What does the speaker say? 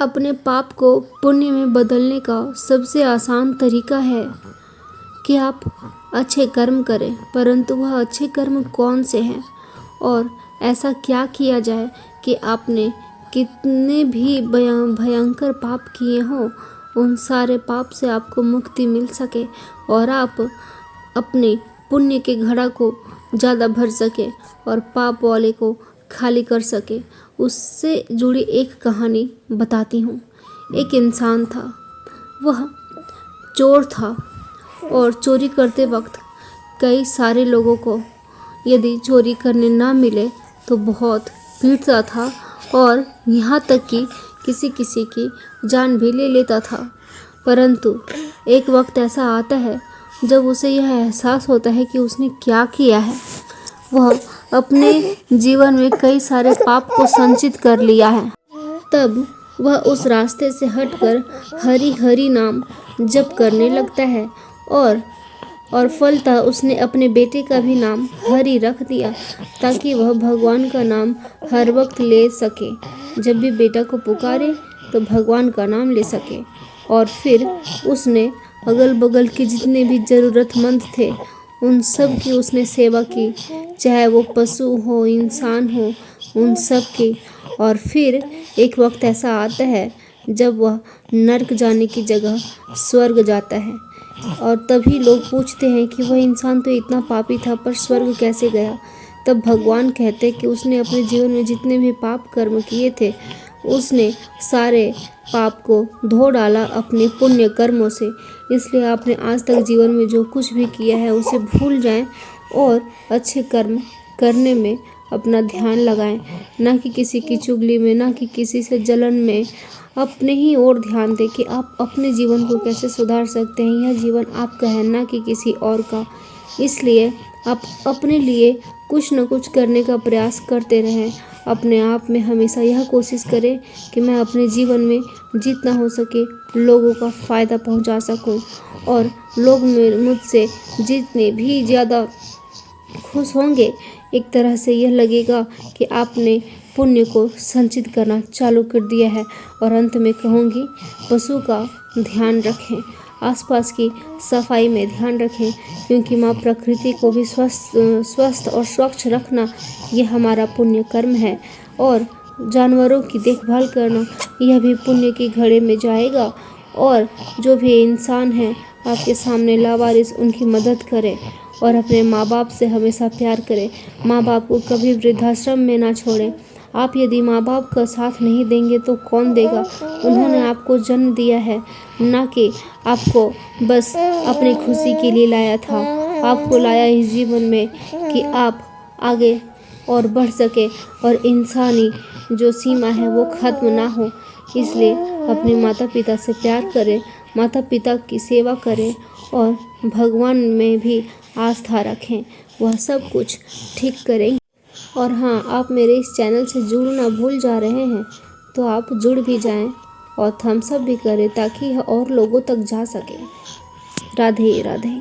अपने पाप को पुण्य में बदलने का सबसे आसान तरीका है कि आप अच्छे कर्म करें, परंतु वह अच्छे कर्म कौन से हैं और ऐसा क्या किया जाए कि आपने कितने भी भयंकर पाप किए हों, उन सारे पाप से आपको मुक्ति मिल सके और आप अपने पुण्य के घड़ा को ज़्यादा भर सके और पाप वाले को खाली कर सके। उससे जुड़ी एक कहानी बताती हूँ। एक इंसान था, वह चोर था और चोरी करते वक्त कई सारे लोगों को यदि चोरी करने ना मिले तो बहुत पीटता था और यहाँ तक कि किसी किसी की जान भी ले लेता था। परंतु एक वक्त ऐसा आता है जब उसे यह एहसास होता है कि उसने क्या किया है। वह अपने जीवन में कई सारे पाप को संचित कर लिया है। तब वह उस रास्ते से हटकर हरि हरि नाम जप करने लगता है और फलतः उसने अपने बेटे का भी नाम हरि रख दिया ताकि वह भगवान का नाम हर वक्त ले सके। जब भी बेटा को पुकारे तो भगवान का नाम ले सके। और फिर उसने अगल बगल के जितने भी ज़रूरतमंद थे उन सब की उसने सेवा की, चाहे वो पशु हो इंसान हो, उन सब की। और फिर एक वक्त ऐसा आता है जब वह नरक जाने की जगह स्वर्ग जाता है और तभी लोग पूछते हैं कि वह इंसान तो इतना पापी था पर स्वर्ग कैसे गया। तब भगवान कहते कि उसने अपने जीवन में जितने भी पाप कर्म किए थे उसने सारे पाप को धो डाला अपने पुण्य कर्मों से। इसलिए आपने आज तक जीवन में जो कुछ भी किया है उसे भूल जाएं और अच्छे कर्म करने में अपना ध्यान लगाएं, ना कि किसी की चुगली में, ना कि किसी से जलन में। अपने ही ओर ध्यान दें कि आप अपने जीवन को कैसे सुधार सकते हैं। यह जीवन आपका है, ना कि किसी और का। इसलिए आप अपने लिए कुछ न कुछ करने का प्रयास करते रहें। अपने आप में हमेशा यह कोशिश करें कि मैं अपने जीवन में जितना हो सके लोगों का फ़ायदा पहुंचा सकूं और लोग मुझसे जितने भी ज़्यादा खुश होंगे, एक तरह से यह लगेगा कि आपने पुण्य को संचित करना चालू कर दिया है। और अंत में कहूँगी, पशु का ध्यान रखें, आसपास की सफाई में ध्यान रखें, क्योंकि माँ प्रकृति को भी स्वस्थ और स्वच्छ रखना ये हमारा पुण्य कर्म है। और जानवरों की देखभाल करना यह भी पुण्य की घड़े में जाएगा। और जो भी इंसान है आपके सामने लावारिस, उनकी मदद करें और अपने माँ बाप से हमेशा प्यार करें। माँ बाप को कभी वृद्धाश्रम में ना छोड़ें। आप यदि माँ बाप का साथ नहीं देंगे तो कौन देगा। उन्होंने आपको जन्म दिया है, ना कि आपको बस अपनी खुशी के लिए लाया था। आपको लाया इस जीवन में कि आप आगे और बढ़ सके और इंसानी जो सीमा है वो ख़त्म ना हो। इसलिए अपने माता पिता से प्यार करें, माता पिता की सेवा करें और भगवान में भी आस्था रखें, वह सब कुछ ठीक करेंगे। और हाँ, आप मेरे इस चैनल से जुड़ना भूल जा रहे हैं तो आप जुड़ भी जाएं और थम्स अप भी करें ताकि यह और लोगों तक जा सके। राधे राधे।